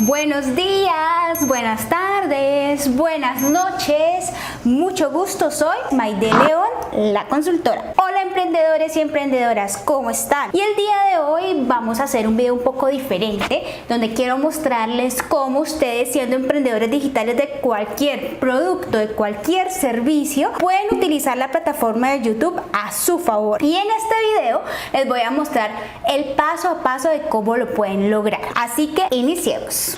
Buenos días, buenas tardes, buenas noches. Mucho gusto, soy Maide León, la consultora. Hola emprendedores y emprendedoras, ¿cómo están? Y el día de hoy vamos a hacer un video un poco diferente, donde quiero mostrarles cómo ustedes, siendo emprendedores digitales de cualquier producto, de cualquier servicio, pueden utilizar la plataforma de YouTube a su favor. Y en este video les voy a mostrar el paso a paso de cómo lo pueden lograr. Así que iniciemos.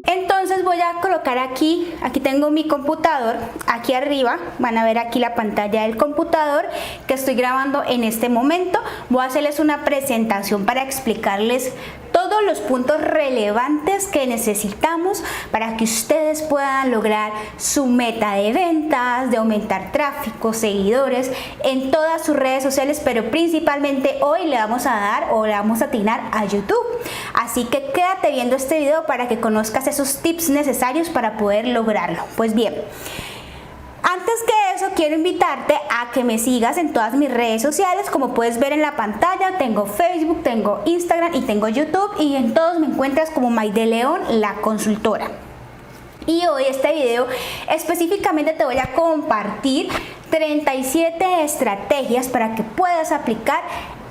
Entonces voy a colocar aquí tengo mi computador, aquí arriba van a ver aquí la pantalla del computador que estoy grabando en este momento. Voy a hacerles una presentación para explicarles todos los puntos relevantes que necesitamos para que ustedes puedan lograr su meta de ventas, de aumentar tráfico, seguidores en todas sus redes sociales, pero principalmente hoy le vamos a atinar a YouTube. Así que quédate viendo este video para que conozcas esos tips necesarios para poder lograrlo. Pues bien, antes que eso quiero invitarte a que me sigas en todas mis redes sociales. Como puedes ver en la pantalla, tengo Facebook, tengo Instagram y tengo YouTube, y en todos me encuentras como Maide León, la consultora. Y hoy este video específicamente te voy a compartir 37 estrategias para que puedas aplicar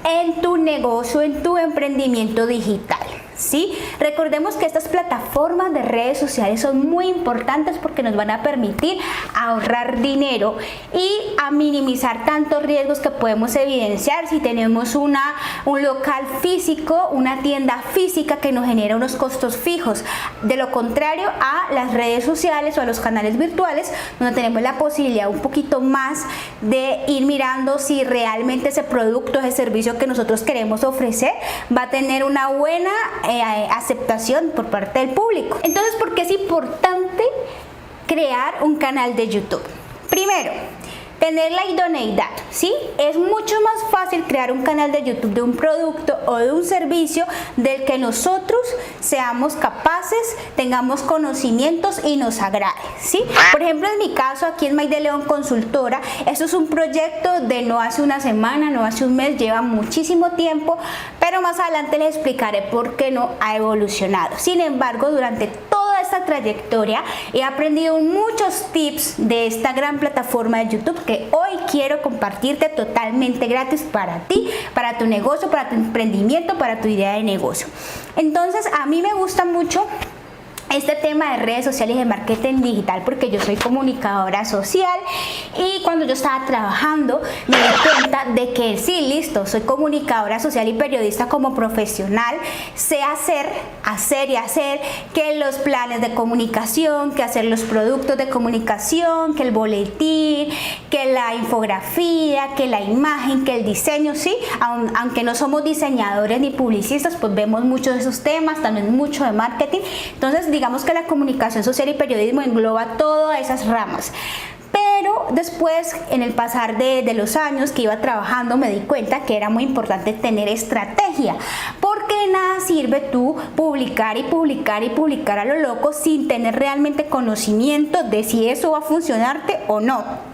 en tu negocio, en tu emprendimiento digital. ¿Sí? Recordemos que estas plataformas de redes sociales son muy importantes porque nos van a permitir ahorrar dinero y a minimizar tantos riesgos que podemos evidenciar si tenemos un local físico, una tienda física que nos genera unos costos fijos. De lo contrario a las redes sociales o a los canales virtuales, donde tenemos la posibilidad un poquito más de ir mirando si realmente ese producto, ese servicio que nosotros queremos ofrecer va a tener una buena aceptación por parte del público. Entonces, ¿por qué es importante crear un canal de YouTube? Primero, tener la idoneidad, ¿sí? Es mucho más fácil crear un canal de YouTube de un producto o de un servicio del que nosotros seamos capaces, tengamos conocimientos y nos agrade, ¿sí? Por ejemplo, en mi caso, aquí en Maide León Consultora, esto es un proyecto de no hace una semana, no hace un mes, lleva muchísimo tiempo, pero más adelante les explicaré por qué no ha evolucionado. Sin embargo, durante toda esta trayectoria he aprendido muchos tips de esta gran plataforma de YouTube que hoy quiero compartirte totalmente gratis para ti, para tu negocio, para tu emprendimiento, para tu idea de negocio. Entonces, a mí me gusta mucho este tema de redes sociales y de marketing digital porque yo soy comunicadora social, y cuando yo estaba trabajando me di cuenta de que sí, listo, soy comunicadora social y periodista como profesional, sé hacer que los planes de comunicación, que hacer los productos de comunicación, que el boletín, que la infografía, que la imagen, que el diseño, sí, aunque no somos diseñadores ni publicistas, pues vemos muchos de esos temas, también mucho de marketing. Entonces, digamos que la comunicación social y periodismo engloba todas esas ramas. Pero después, en el pasar de los años que iba trabajando, me di cuenta que era muy importante tener estrategia, porque de nada sirve tú publicar y publicar y publicar a lo loco sin tener realmente conocimiento de si eso va a funcionarte o no.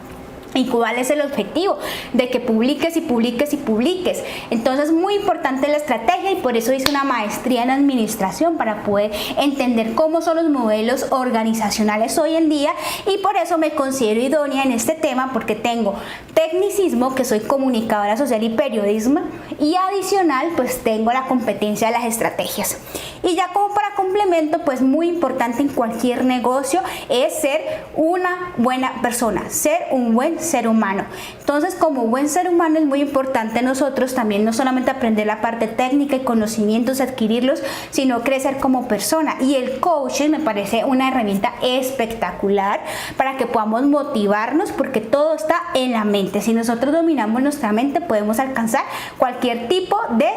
¿Y cuál es el objetivo? De que publiques y publiques y publiques. Entonces, muy importante la estrategia, y por eso hice una maestría en administración para poder entender cómo son los modelos organizacionales hoy en día, y por eso me considero idónea en este tema, porque tengo tecnicismo, que soy comunicadora social y periodismo, y adicional pues tengo la competencia de las estrategias. Y ya como para complemento, pues muy importante en cualquier negocio es ser una buena persona, ser un buen ser humano. Entonces, como buen ser humano es muy importante nosotros también no solamente aprender la parte técnica y conocimientos, adquirirlos, sino crecer como persona. Y el coaching me parece una herramienta espectacular para que podamos motivarnos, porque todo está en la mente. Si nosotros dominamos nuestra mente, podemos alcanzar cualquier tipo de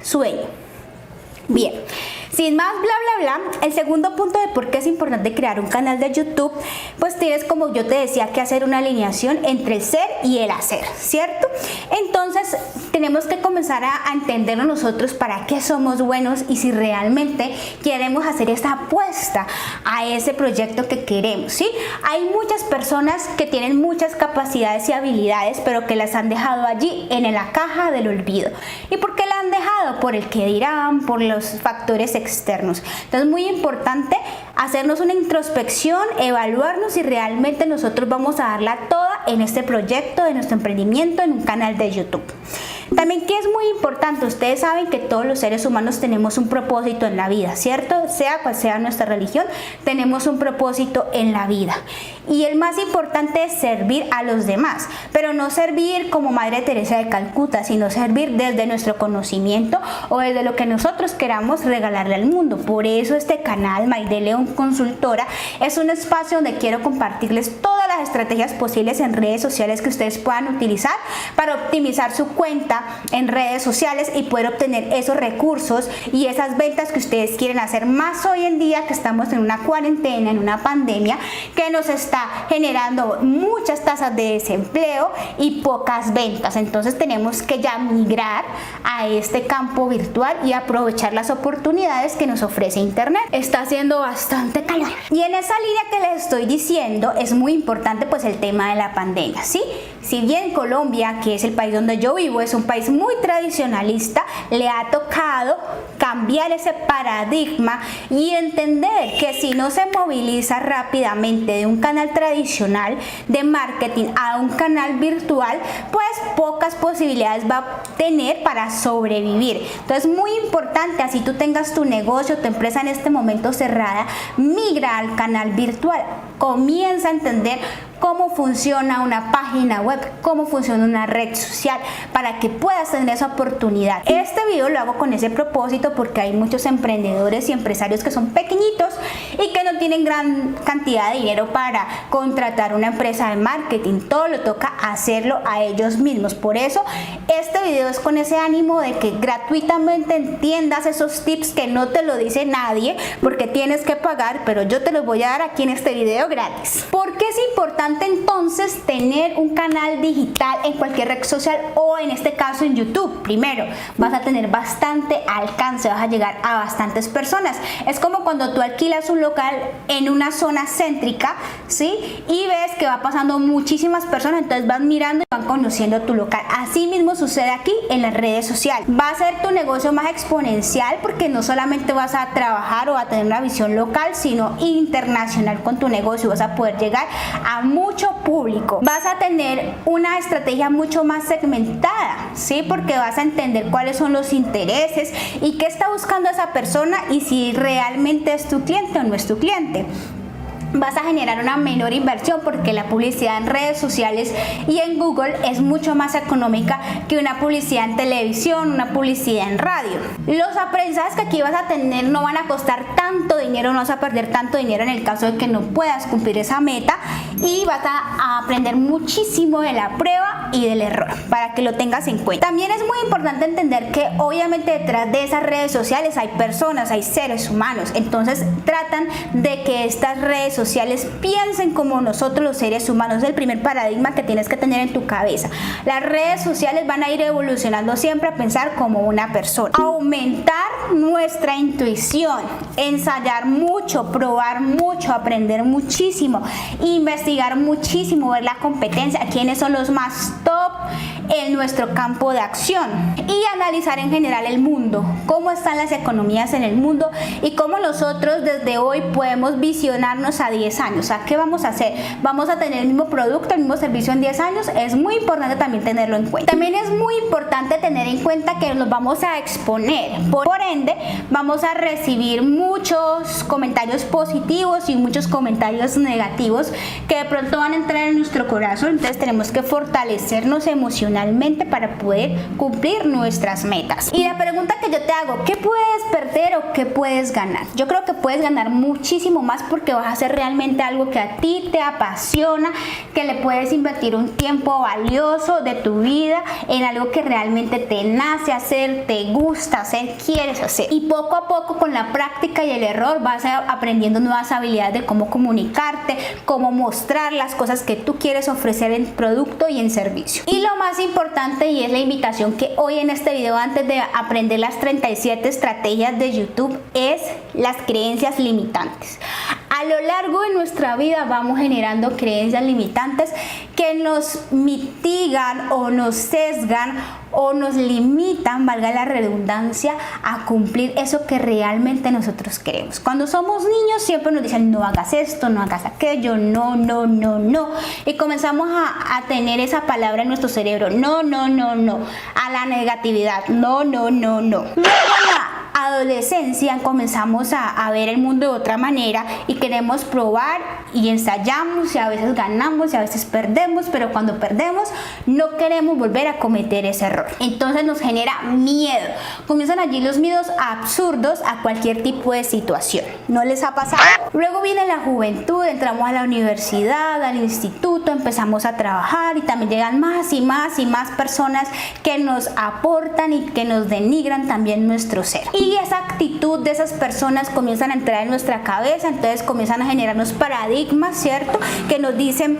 sueño. Bien, Sin más bla bla bla, el segundo punto de por qué es importante crear un canal de YouTube, pues tienes, como yo te decía, que hacer una alineación entre el ser y el hacer, ¿cierto? Entonces tenemos que comenzar a entendernos nosotros para qué somos buenos y si realmente queremos hacer esa apuesta a ese proyecto que queremos, ¿sí? Hay muchas personas que tienen muchas capacidades y habilidades, pero que las han dejado allí en la caja del olvido. ¿Y por qué la han dejado? Por el que dirán, por los factores externos. Entonces es muy importante hacernos una introspección, evaluarnos si realmente nosotros vamos a darla toda en este proyecto de nuestro emprendimiento en un canal de YouTube. También que es muy importante, ustedes saben que todos los seres humanos tenemos un propósito en la vida, ¿cierto? Sea cual sea nuestra religión, tenemos un propósito en la vida. Y el más importante es servir a los demás, pero no servir como Madre Teresa de Calcuta, sino servir desde nuestro conocimiento o desde lo que nosotros queramos regalarle al mundo. Por eso este canal, Mayde León Consultora, es un espacio donde quiero compartirles todas las estrategias posibles en redes sociales que ustedes puedan utilizar para optimizar su cuenta en redes sociales y poder obtener esos recursos y esas ventas que ustedes quieren hacer, más hoy en día que estamos en una cuarentena, en una pandemia que nos está generando muchas tasas de desempleo y pocas ventas. Entonces tenemos que ya migrar a este campo virtual y aprovechar las oportunidades que nos ofrece internet. Está haciendo bastante calor y en esa línea que les estoy diciendo es muy importante pues el tema de la pandemia, ¿sí? Si bien Colombia, que es el país donde yo vivo, es un país muy tradicionalista, le ha tocado cambiar ese paradigma y entender que si no se moviliza rápidamente de un canal tradicional de marketing a un canal virtual, pues pocas posibilidades va a tener para sobrevivir. Entonces muy importante, así tú tengas tu negocio, tu empresa en este momento cerrada, migra al canal virtual, comienza a entender cómo funciona una página web, cómo funciona una red social, para que puedas tener esa oportunidad. Este video lo hago con ese propósito porque hay muchos emprendedores y empresarios que son pequeñitos y que no tienen gran cantidad de dinero para contratar una empresa de marketing. Todo lo toca hacerlo a ellos mismos. Por eso este video es con ese ánimo de que gratuitamente entiendas esos tips que no te lo dice nadie porque tienes que pagar, pero yo te los voy a dar aquí en este video gratis. ¿Por qué es importante entonces tener un canal digital en cualquier red social o en este caso en YouTube? Primero, vas a tener bastante alcance, vas a llegar a bastantes personas. Es como cuando tú alquilas un local en una zona céntrica, ¿sí? Y ves que va pasando muchísimas personas, entonces vas mirando y van conociendo tu local. Así mismo sucede aquí en las redes sociales. Va a ser tu negocio más exponencial porque no solamente vas a trabajar o a tener una visión local, sino internacional con tu negocio. Vas a poder llegar a mucho público. Vas a tener una estrategia mucho más segmentada, ¿sí? Porque vas a entender cuáles son los intereses y qué está buscando esa persona y si realmente es tu cliente o no es tu cliente. Vas a generar una menor inversión porque la publicidad en redes sociales y en Google es mucho más económica que una publicidad en televisión, una publicidad en radio. Los aprendizajes que aquí vas a tener no van a costar tanto dinero, no vas a perder tanto dinero en el caso de que no puedas cumplir esa meta y vas a aprender muchísimo de la prueba y del error para que lo tengas en cuenta. También es muy importante entender que obviamente detrás de esas redes sociales hay personas, hay seres humanos, entonces tratan de que estas redes sociales piensen como nosotros los seres humanos. Es el primer paradigma que tienes que tener en tu cabeza. Las redes sociales van a ir evolucionando siempre a pensar como una persona. Aumentar nuestra intuición, ensayar mucho, probar mucho, aprender muchísimo, investigar muchísimo, ver la competencia, quiénes son los más top en nuestro campo de acción y analizar en general el mundo, cómo están las economías en el mundo y cómo nosotros desde hoy podemos visionarnos a 10 años. O sea, ¿qué vamos a hacer? ¿Vamos a tener el mismo producto, el mismo servicio en 10 años? Es muy importante también tenerlo en cuenta. También es muy importante tener en cuenta que nos vamos a exponer. Por ende, vamos a recibir muchos comentarios positivos y muchos comentarios negativos que de pronto van a entrar en nuestro corazón. Entonces tenemos que fortalecernos emocionalmente emocionalmente para poder cumplir nuestras metas. Y la pregunta que yo te hago, ¿qué puedes perder o qué puedes ganar? Yo creo que puedes ganar muchísimo más porque vas a hacer realmente algo que a ti te apasiona, que le puedes invertir un tiempo valioso de tu vida en algo que realmente te nace hacer, te gusta hacer, quieres hacer. Y poco a poco, con la práctica y el error, vas aprendiendo nuevas habilidades de cómo comunicarte, cómo mostrar las cosas que tú quieres ofrecer en producto y en servicio. Y lo más importante, y es la invitación que hoy en este video, antes de aprender las 37 estrategias de YouTube, es las creencias limitantes. A lo largo de nuestra vida vamos generando creencias limitantes que nos mitigan o nos sesgan o nos limitan, valga la redundancia, a cumplir eso que realmente nosotros queremos. Cuando somos niños siempre nos dicen no hagas esto, no hagas aquello, no, no, no, no. Y comenzamos a tener esa palabra en nuestro cerebro, no, no, no, no, a la negatividad, no, no, no, no. Luego en la adolescencia comenzamos a ver el mundo de otra manera y queremos probar y ensayamos y a veces ganamos y a veces perdemos, pero cuando perdemos no queremos volver a cometer ese error. Entonces nos genera miedo. Comienzan allí los miedos absurdos a cualquier tipo de situación. ¿No les ha pasado? Luego viene la juventud, entramos a la universidad, al instituto, empezamos a trabajar y también llegan más y más y más personas que nos aportan y que nos denigran también nuestro ser. Y esa actitud de esas personas comienzan a entrar en nuestra cabeza, entonces comienzan a generarnos paradigmas, ¿cierto? Que nos dicen: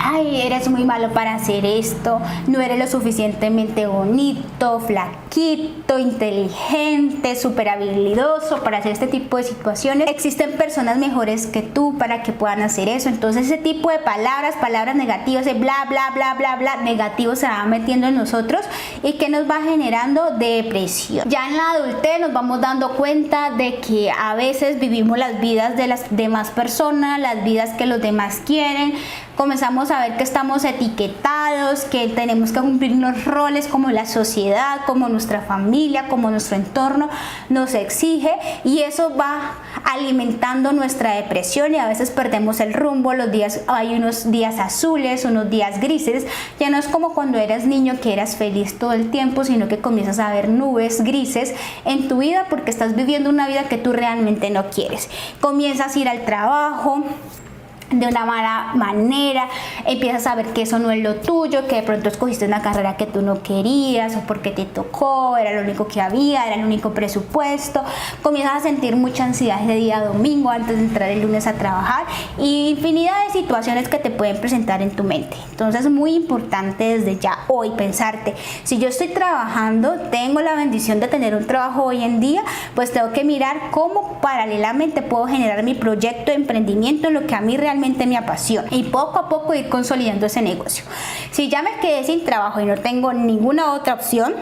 ay, eres muy malo para hacer esto, no eres lo suficientemente bonito, flaquito, inteligente, súper habilidoso para hacer este tipo de situaciones. Existen personas mejores que tú para que puedan hacer eso. Entonces ese tipo de palabras negativas, de bla, bla, bla, bla, bla, negativo se va metiendo en nosotros y que nos va generando depresión. Ya en la adultez nos vamos dando cuenta de que a veces vivimos las vidas de las demás personas, las vidas que los demás quieren. Comenzamos a ver que estamos etiquetados, que tenemos que cumplir unos roles como la sociedad, como nuestra familia, como nuestro entorno nos exige, y eso va alimentando nuestra depresión y a veces perdemos el rumbo. Los días, hay unos días azules, unos días grises. Ya no es como cuando eras niño que eras feliz todo el tiempo, sino que comienzas a ver nubes grises en tu vida porque estás viviendo una vida que tú realmente no quieres. Comienzas a ir al trabajo de una mala manera, empiezas a ver que eso no es lo tuyo, que de pronto escogiste una carrera que tú no querías o porque te tocó, era lo único que había, era el único presupuesto. Comienzas a sentir mucha ansiedad de día domingo antes de entrar el lunes a trabajar y infinidad de situaciones que te pueden presentar en tu mente. Entonces es muy importante desde ya hoy pensarte: si yo estoy trabajando, tengo la bendición de tener un trabajo hoy en día, pues tengo que mirar cómo paralelamente puedo generar mi proyecto de emprendimiento en lo que a mí realmente me apasiona y poco a poco ir consolidando ese negocio. Si ya me quedé sin trabajo y no tengo ninguna otra opción,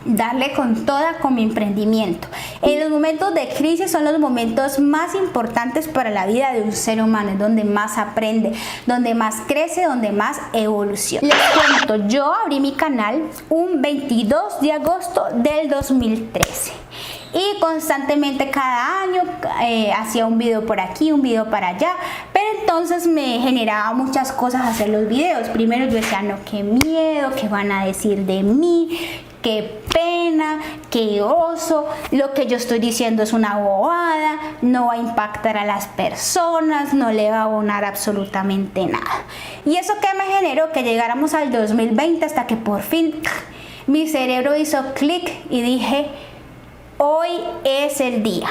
darle con toda con mi emprendimiento. En los momentos de crisis son los momentos más importantes para la vida de un ser humano, es donde más aprende, donde más crece, donde más evoluciona. Les cuento, yo abrí mi canal un 22 de agosto del 2013 y constantemente cada año hacía un video por aquí, un video para allá, pero entonces me generaba muchas cosas hacer los videos. Primero yo decía: no, qué miedo, qué van a decir de mí, qué pena, qué oso, lo que yo estoy diciendo es una bobada, no va a impactar a las personas, no le va a abonar absolutamente nada. Y eso que me generó que llegáramos al 2020 hasta que por fin mi cerebro hizo clic y dije: hoy es el día.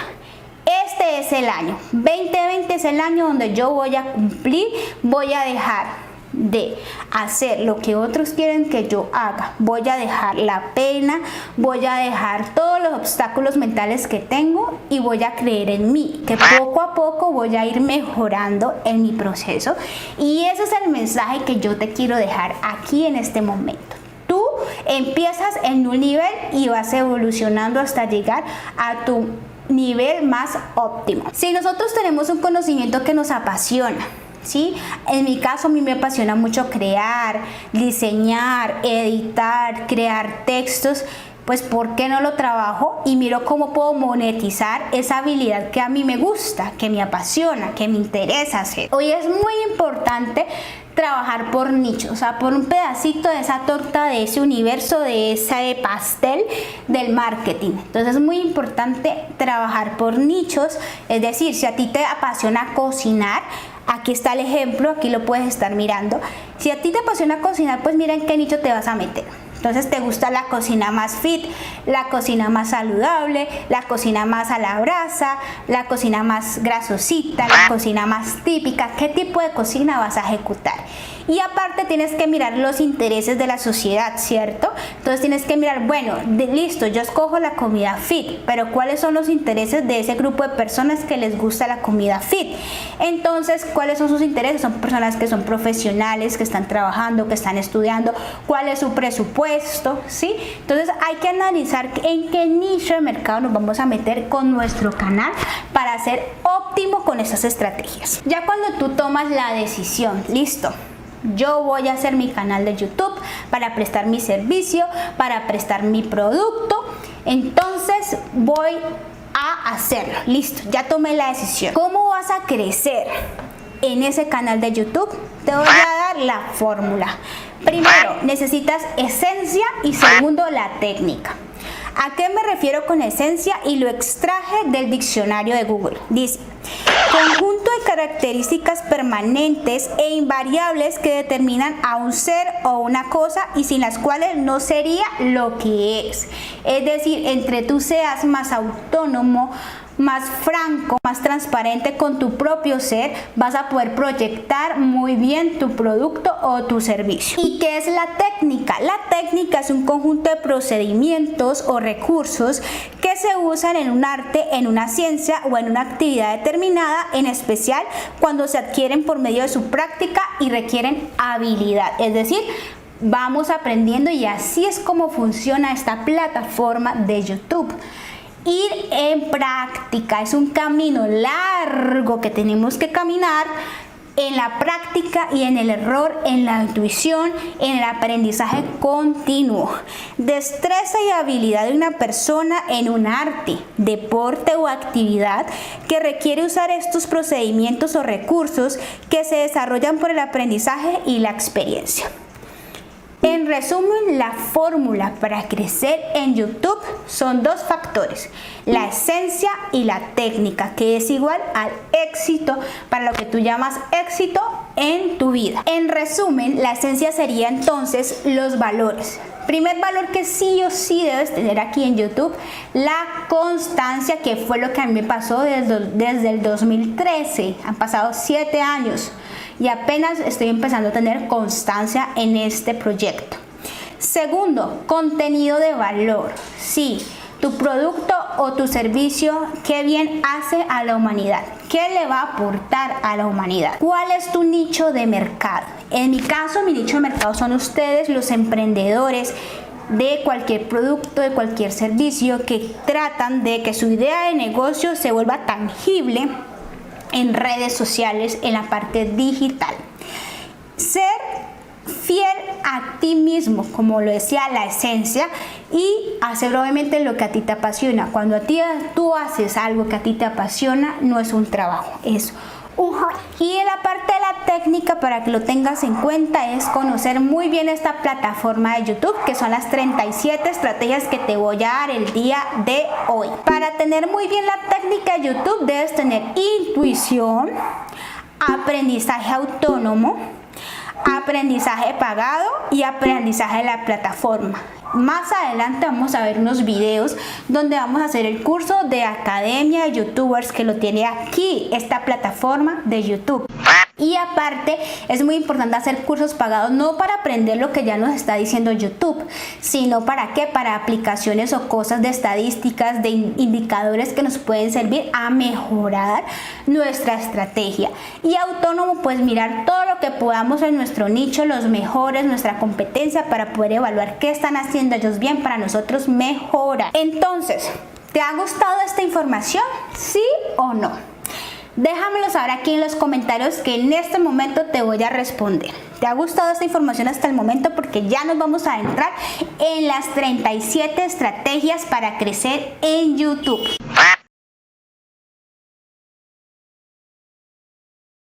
Este es el año. 2020 es el año donde yo voy a cumplir, voy a dejar de hacer lo que otros quieren que yo haga, voy a dejar la pena, voy a dejar todos los obstáculos mentales que tengo y voy a creer en mí, que poco a poco voy a ir mejorando en mi proceso. Y ese es el mensaje que yo te quiero dejar aquí en este momento. Tú empiezas en un nivel y vas evolucionando hasta llegar a tu nivel más óptimo. Si nosotros tenemos un conocimiento que nos apasiona, ¿sí? En mi caso a mí me apasiona mucho crear, diseñar, editar, crear textos, pues ¿por qué no lo trabajo y miro cómo puedo monetizar esa habilidad que a mí me gusta, que me apasiona, que me interesa hacer? Hoy es muy importante trabajar por nichos, o sea, por un pedacito de esa torta, de ese universo, de ese pastel del marketing. Entonces es muy importante trabajar por nichos, es decir, si a ti te apasiona cocinar, aquí está el ejemplo, aquí lo puedes estar mirando. Si a ti te apasiona cocinar, pues mira en qué nicho te vas a meter. Entonces te gusta la cocina más fit, la cocina más saludable, la cocina más a la brasa, la cocina más grasosita, la cocina más típica. ¿Qué tipo de cocina vas a ejecutar? Y aparte tienes que mirar los intereses de la sociedad, ¿cierto? Entonces tienes que mirar, bueno, listo, yo escojo la comida fit, pero ¿cuáles son los intereses de ese grupo de personas que les gusta la comida fit? Entonces, ¿cuáles son sus intereses? Son personas que son profesionales, que están trabajando, que están estudiando, ¿cuál es su presupuesto? ¿Sí? Entonces hay que analizar en qué nicho de mercado nos vamos a meter con nuestro canal para ser óptimo con esas estrategias. Ya cuando tú tomas la decisión, listo, yo voy a hacer mi canal de YouTube para prestar mi servicio, para prestar mi producto, entonces voy a hacerlo. Listo, ya tomé la decisión. ¿Cómo vas a crecer en ese canal de YouTube? Te voy a dar la fórmula. Primero, necesitas esencia y segundo, la técnica. ¿A qué me refiero con esencia? Y lo extraje del diccionario de Google. Dice: conjunto de características permanentes e invariables que determinan a un ser o una cosa y sin las cuales no sería lo que es. Es decir, entre tú seas más autónomo, más franco, más transparente con tu propio ser, vas a poder proyectar muy bien tu producto o tu servicio. ¿Y qué es la técnica? La técnica es un conjunto de procedimientos o recursos que se usan en un arte, en una ciencia o en una actividad determinada, en especial cuando se adquieren por medio de su práctica y requieren habilidad. Es decir, vamos aprendiendo y así es como funciona esta plataforma de YouTube. Ir en práctica es un camino largo que tenemos que caminar en la práctica y en el error, en la intuición, en el aprendizaje continuo. Destreza y habilidad de una persona en un arte, deporte o actividad que requiere usar estos procedimientos o recursos que se desarrollan por el aprendizaje y la experiencia. En resumen, la fórmula para crecer en YouTube son dos factores: la esencia y la técnica, que es igual al éxito, para lo que tú llamas éxito en tu vida. En resumen, la esencia sería entonces los valores. Primer valor que sí o sí debes tener aquí en YouTube: la constancia, que fue lo que a mí me pasó desde el 2013. Han pasado 7 años. Y apenas estoy empezando a tener constancia en este proyecto. Segundo, contenido de valor. Sí, tu producto o tu servicio, ¿qué bien hace a la humanidad? ¿Qué le va a aportar a la humanidad? ¿Cuál es tu nicho de mercado? En mi caso, mi nicho de mercado son ustedes, los emprendedores de cualquier producto, de cualquier servicio, que tratan de que su idea de negocio se vuelva tangible en redes sociales, en la parte digital. Ser fiel a ti mismo, como lo decía, la esencia, y hacer obviamente lo que a ti te apasiona. Cuando tú haces algo que a ti te apasiona, no es un trabajo, es un hobby. Y en la parte de la técnica, para que lo tengas en cuenta, es conocer muy bien esta plataforma de YouTube, que son las 37 estrategias que te voy a dar el día de hoy. Para tener muy bien la técnica de YouTube debes tener intuición, aprendizaje autónomo, aprendizaje pagado y aprendizaje de la plataforma. Más adelante vamos a ver unos videos donde vamos a hacer el curso de Academia de YouTubers, que lo tiene aquí esta plataforma de YouTube. Y aparte es muy importante hacer cursos pagados, no para aprender lo que ya nos está diciendo YouTube, sino para qué, para aplicaciones o cosas de estadísticas, de indicadores que nos pueden servir a mejorar nuestra estrategia. Y autónomo, pues mirar todo lo que podamos en nuestro nicho, los mejores, nuestra competencia, para poder evaluar qué están haciendo ellos bien para nosotros mejorar. Entonces, ¿te ha gustado esta información? ¿Sí o no? Déjamelo saber aquí en los comentarios, que en este momento te voy a responder. ¿Te ha gustado esta información hasta el momento? Porque ya nos vamos a entrar en las 37 estrategias para crecer en YouTube.